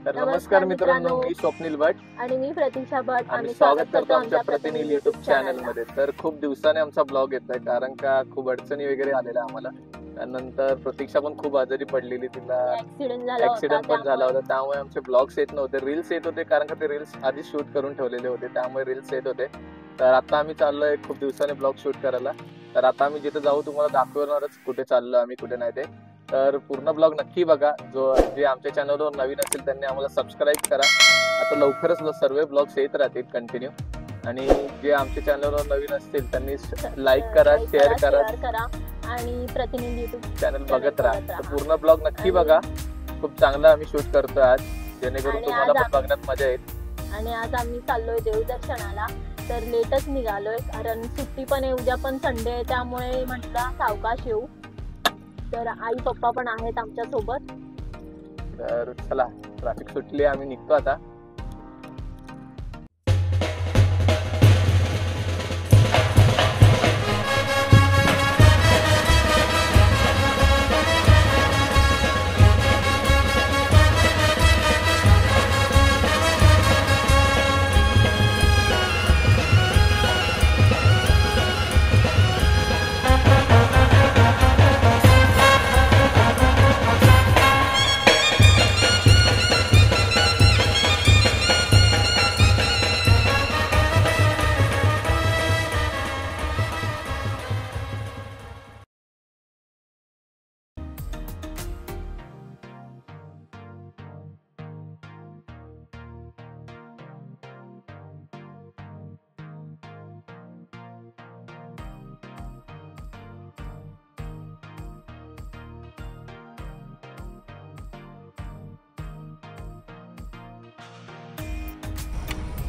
तर नमस्कार मित्रांनो, मी स्वप्नील भट आणि मी प्रतीक्षा भट. आम्ही स्वागत करतो आमच्या प्रतिनिधी युट्यूब चॅनल मध्ये. तर खूप दिवसाने आमचा ब्लॉग येतोय कारण का खूप अडचणी वगैरे आलेल्या आम्हाला. त्यानंतर प्रतीक्षा पण खूप आजारी पडलेली, तिला ऍक्सिडेंट पण झाला होता, त्यामुळे आमचे ब्लॉग्स येत नव्हते. रील्स येत होते कारण का ते रील्स आधी शूट करून ठेवलेले होते, त्यामुळे रील्स येत होते. तर आता आम्ही चाललोय खूप दिवसाने ब्लॉग शूट करायला. तर आता आम्ही जिथे जाऊ तुम्हाला दाखवणारच कुठे चाललो आम्ही, कुठे नाही ते. तर पूर्ण ब्लॉग नक्की बघा. जे आमच्या चॅनलवर नवीन असेल त्यांनी आम्हाला सबस्क्राईब करा. आता लवकरच सर्व ब्लॉग्स येत राहतील कंटिन्यू. आणि जे आमच्या चॅनलवर नवीन असतील त्यांनी लाईक करा, शेअर करा आणि प्रतिनिधी युट्यूब चॅनल बघत राहा. तर पूर्ण ब्लॉग नक्की बघा. खूप चांगला आम्ही शूट करतोय आज, जेणेकरून तुम्हाला पण बघण्यात मजा येईल. आणि आज आम्ही चाललोय देवदर्शनाला. तर लेटच निघालोय कारण सुट्टी पण आहे, उद्या पण संडे आहे, त्यामुळे म्हटलं सावकाश येऊ. तर आई पप्पा पण आहेत आमच्या सोबत. तर चला, ट्रॅफिक सुटली, आम्ही निघतो आता.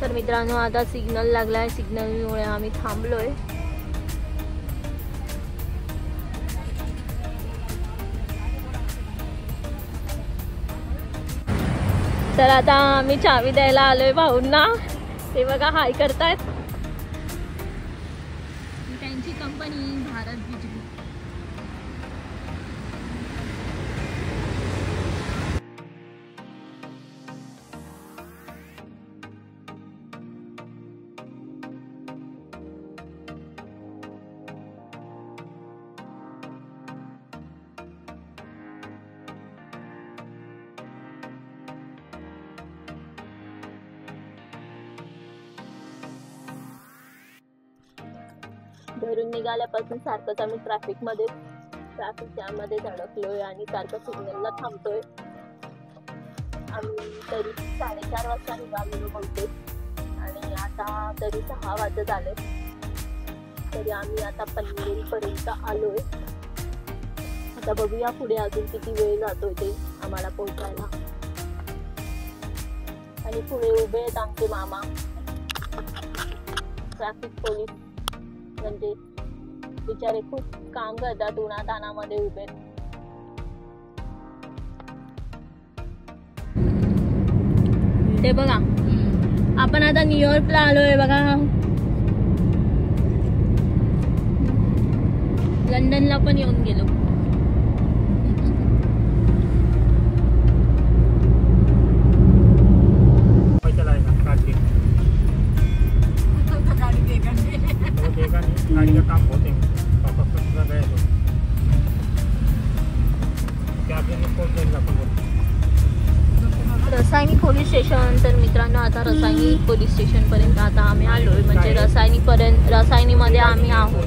तर मित्रांनो, आता सिग्नल लागलाय, सिग्नलमुळे आम्ही थांबलोय. तर आता आम्ही चावी द्यायला आलोय भाऊंना. ते बघा हाय करतायत. त्यांची कंपनी भारत बिजली. घरून निघाल्यापासून सारखंच आम्ही ट्रॅफिक जॅम मध्ये अडकलोय आणि सारखं सिग्नलला थांबतोय. आम्ही तरी 4:30 वाजता निघालेलो बहुतेक आणि आता तरी 6 वाजत आले. तरी आम्ही आता पनवेल पर्यंत आलोय. आता बघूया पुढे अजून किती वेळ जातोय ते आम्हाला पोहोचायला. आणि पुढे उभे आहेत आमचे मामा, ट्रॅफिक पोलीस. म्हणजे बिचारे खूप काम करतात, उन्हातानामध्ये उभे. ते बघा, आपण आता न्यूयॉर्कला आलोय बघा. लंडनला पण येऊन गेलो. गाड़ी का काम होते हैं गए तो क्या रसायनी पोलीस स्टेशन. तर मित्रांनो, आता रसायनी पोलीस स्टेशन पर्यंत आता आम्ही आलोय. म्हणजे रसायनीमध्ये आम्ही आहोत.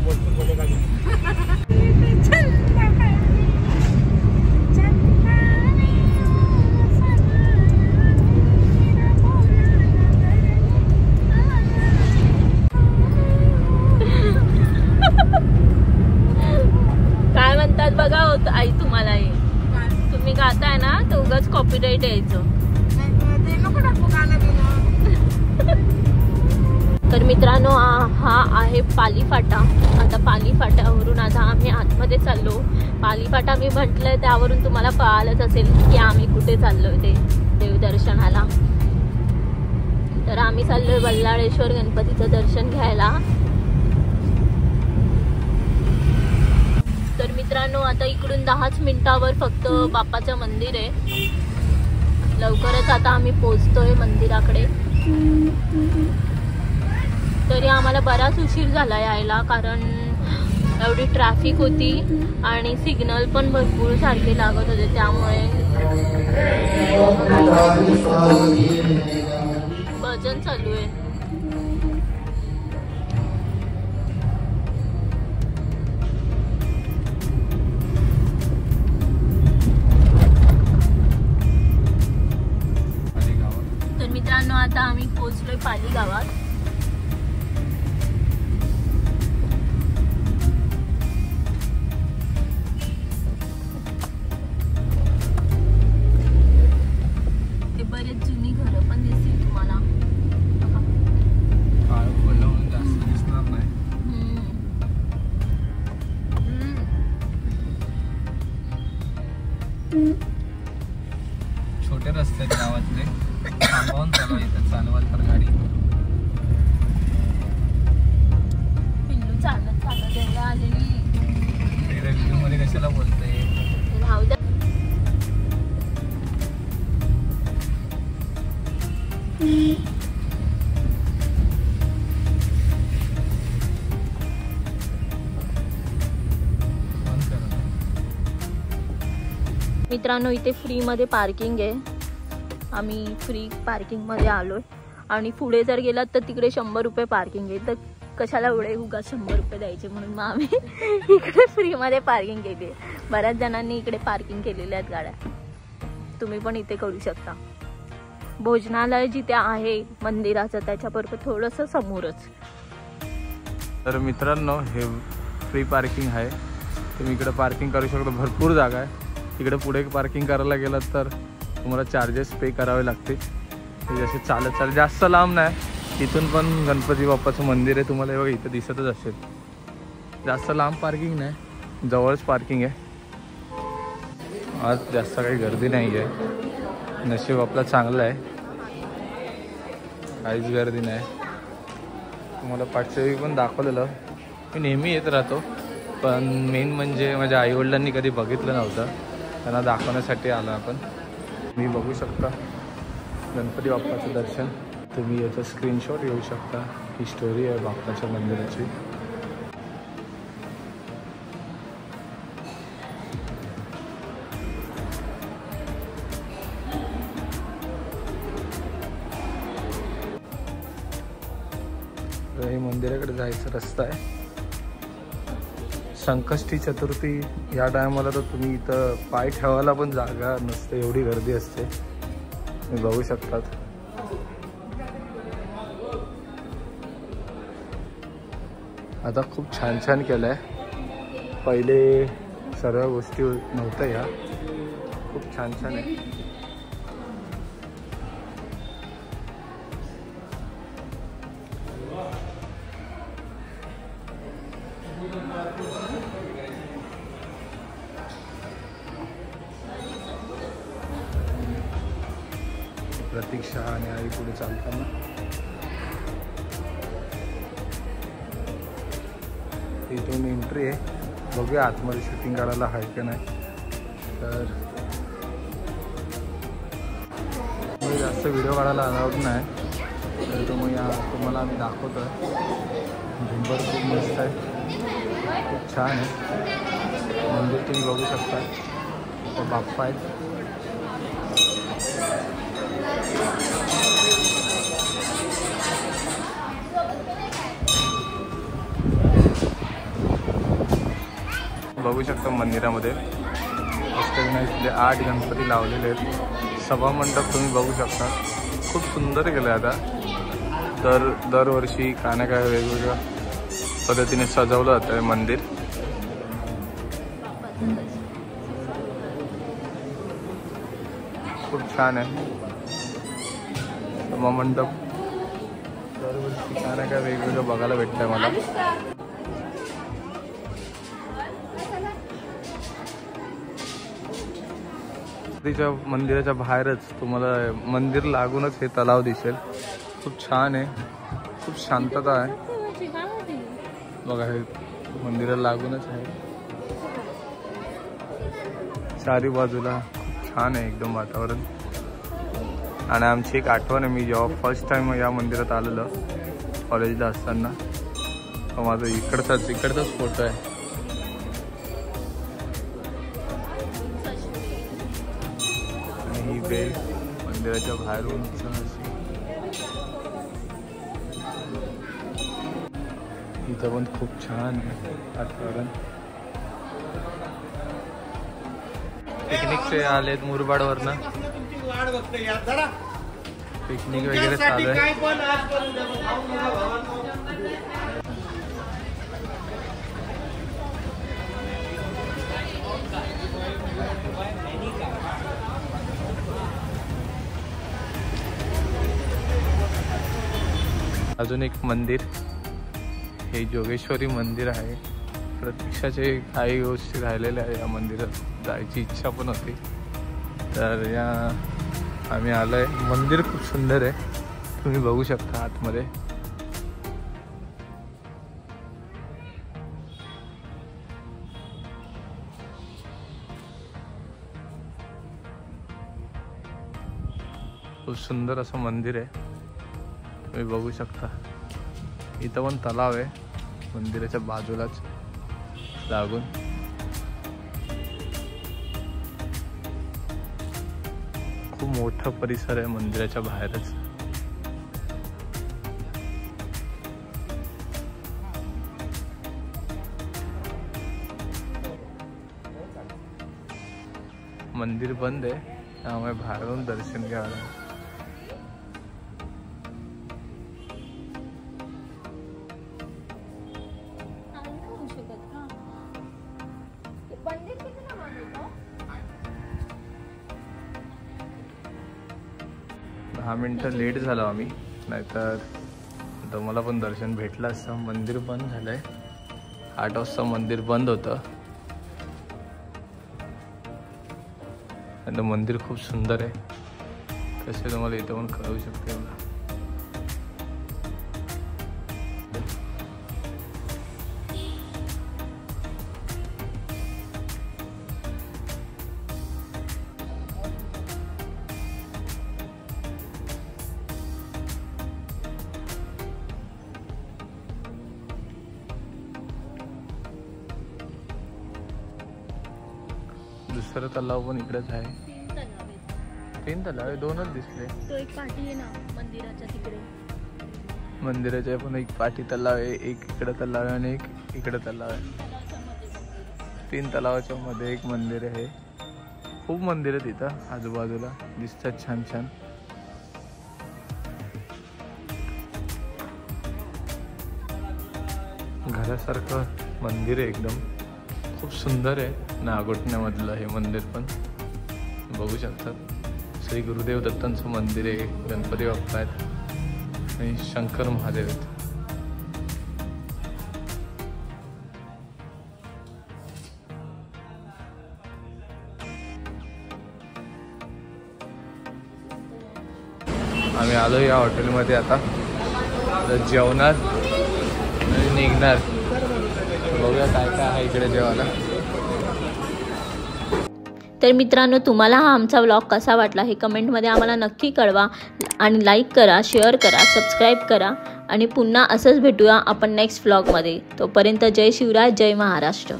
काय म्हणतात बघा होत आई तुम्हाला, हे तुम्ही गाताय ना तर उगाच कॉपीराइट यायचं. तर मित्रांनो, हा आहे पाली फाटा. आता पाली फाट्यावरून आता आम्ही आतमध्ये चाललो. पाली फाटा मी म्हटलंय त्यावरून तुम्हाला कळालंच असेल की आम्ही कुठे चाललोय ते देवदर्शनाला. तर आम्ही चाललोय बल्लाळेश्वर गणपतीचं दर्शन घ्यायला. तर मित्रांनो, आता इकडून 10च मिनिटावर फक्त बाप्पाचं मंदिर आहे. लवकरच आता आम्ही पोचतोय मंदिराकडे. तरी आम्हाला बराच उशीर झाला यायला, कारण एवढी ट्रॅफिक होती आणि सिग्नल पण भरपूर सारखे लागत होते. त्यामुळे भजन चालू आहे. तर मित्रांनो, आता आम्ही पोहोचलोय पाली गावात. बरेच जुनी घरं पण दिसतील तुम्हाला. जास्त दिसणार नाही. छोटे रस्ते आहेत गावातले, थांबवून चालवा इथं चालवाल तर गाडी. पिल्लू चालत चालत यायला आलेली. व्हिडिओ मध्ये कशाला बोलते? राहू द्या. मित्रांनो, इथे फ्री मध्ये पार्किंग आहे. आम्ही फ्री पार्किंग मध्ये आलोय आणि पुढे जर गेलात तर तिकडे 100 रुपये पार्किंग आहे. तर कशाला एवढे उगा 100 रुपये द्यायचे, म्हणून मग आम्ही इकडे फ्री मध्ये पार्किंग केली. बऱ्याच जणांनी इकडे पार्किंग केलेल्या आहेत गाड्या. तुम्ही पण इथे करू शकता. भोजनालय जिथे आहे मंदिराचं त्याच्याबरोबर थोडस समोरच. तर मित्रांनो, हे फ्री पार्किंग आहे. तुम्ही इकडे पार्किंग करू शकता. भरपूर जागा आहे. इकडे पुढे पार्किंग करायला गेलात तर तुम्हाला चार्जेस पे करावे लागतील. जसे चालत जास्त लांब नाही. इथून पण गणपती बाप्पाचं मंदिर आहे. तुम्हाला बघा इथं दिसतच असेल. जास्त लांब पार्किंग नाही, जवळच पार्किंग आहे. आज जास्त काही गर्दी नाही आहे. नशीब आपला चांगलं आहे, काहीच गर्दी नाही. तुम्हाला पाठच्या पण दाखवलेलं. मी नेहमी येत राहतो, पण मेन म्हणजे माझ्या आईवडिलांनी कधी बघितलं नव्हतं, त्यांना दाखवण्यासाठी आलो आपण. मी बघू शकता गणपती बाप्पाचं दर्शन. तुम्ही याचा स्क्रीनशॉट घेऊ शकता. ही स्टोरी आहे बाप्पाच्या मंदिराची. हे मंदिराकडे जायचा रस्ता आहे. संकष्टी चतुर्थी या टायमाला तर तुम्ही इथं पाय ठेवायला पण जागा नसते, एवढी गर्दी असते. तुम्ही बघू शकतात. आता खूप छान छान केलं आहे. पहिले सर्व गोष्टी नव्हत्या या. खूप छान छान आहे. प्रतीक्षा आणि आई पुढे चालताना इथून एंट्री आहे. बघूया आतमध्ये शूटिंग काढायला आहे की नाही. तर मी जास्त व्हिडिओ काढायला अलाउड नाही, तर तुम्हाला आम्ही दाखवतो आहे. झुंबर खूप मस्त आहे, खूप छान आहे मंदिर. तुम्ही बघू शकता. तो बाप्पा आहेत. बघू शकता मंदिरामध्ये अष्टविनायकचे 8 गणपती लावलेले आहेत. सभामंडप तुम्ही बघू शकता. खूप सुंदर केलं आहे. आता दरवर्षी काय ना काय वेगवेगळ्या पद्धतीने सजवलं जातं मंदिर. खूप छान आहे सभामंडप. दरवर्षी काय ना काय वेगवेगळं बघायला भेटतंय मला. मंदिराच्या बाहेरच तुम्हाला मंदिर लागूनच हे तलाव दिसेल. खूप छान आहे, खूप शांतता आहे. बघा हे मंदिराला लागूनच आहे. चारी बाजूला खूप छान आहे एकदम वातावरण. आणि आमची एक आठवण आहे, मी जेव्हा फर्स्ट टाइम या मंदिरात आलेलो कॉलेजला असताना, माझा इकडचाच फोटो आहे. आणि ही बेल मंदिराच्या बाहेरून इथं पण खूप छान वातावरण. पिकनिकचे आलेत मुरबाडवरनं, पिकनिक वगैरे चालू आहे. अजून एक मंदिर, हे जोगेश्वरी मंदिर आहे. प्रतीक्षाचे काही गोष्टी राहिलेल्या आहे, या मंदिरात जायची इच्छा पण होती. तर या आम्ही आलोय. मंदिर खूप सुंदर आहे, तुम्ही बघू शकता आतमध्ये. खूप सुंदर असं मंदिर आहे, तुम्ही बघू शकता. इथं पण तलाव आहे मंदिराच्या बाजूलाच लागून. खूप मोठा परिसर आहे मंदिराच्या बाहेरच. मंदिर बंद आहे, त्यामुळे बाहेरून दर्शन घ्यावं लागेल. दहा मिनिटं लेट झालो आम्ही, नाहीतर मला पण दर्शन भेटलं असतं. मंदिर बंद झालंय, 8 वाजता मंदिर बंद होतं. आणि मंदिर खूप सुंदर आहे, कसे तुम्हाला इथं पण कळू शकते मला. दुसरं तलाव पण इकडेच आहे. 3 तलाव आहे, 2च दिसले. तो एक पाठी आहे ना मंदिराच्या तिकडे. मंदिराच्या पण एक पाठी तलाव आहे, एक इकडे तलाव आहे आणि एक इकडे तलाव आहे. 3 तलावाच्या मध्ये एक मंदिर आहे. खूप मंदिर आहेत इथं आजूबाजूला, दिसतात छान छान. घरासारखं मंदिर आहे एकदम, खूप सुंदर आहे. नागोठण्यामधलं हे मंदिर पण बघू शकतात. श्री गुरुदेव दत्तांचं मंदिर आहे, गणपती बाप्पा आहेत आणि शंकर महादेव आहेत. आम्ही आलो या हॉटेलमध्ये, आता जेवणार आणि निघणार. बघूया काय काय आहे इकडे जेवायला. तर मित्रांनो, तुम्हाला हा आमचा व्लॉग कसा वाटला हे कमेंटमध्ये आम्हाला नक्की कळवा. आणि लाईक करा, शेअर करा, सबस्क्राईब करा. आणि पुन्हा असंच भेटूया आपण नेक्स्ट व्लॉगमध्ये. तोपर्यंत जय शिवराय, जय महाराष्ट्र.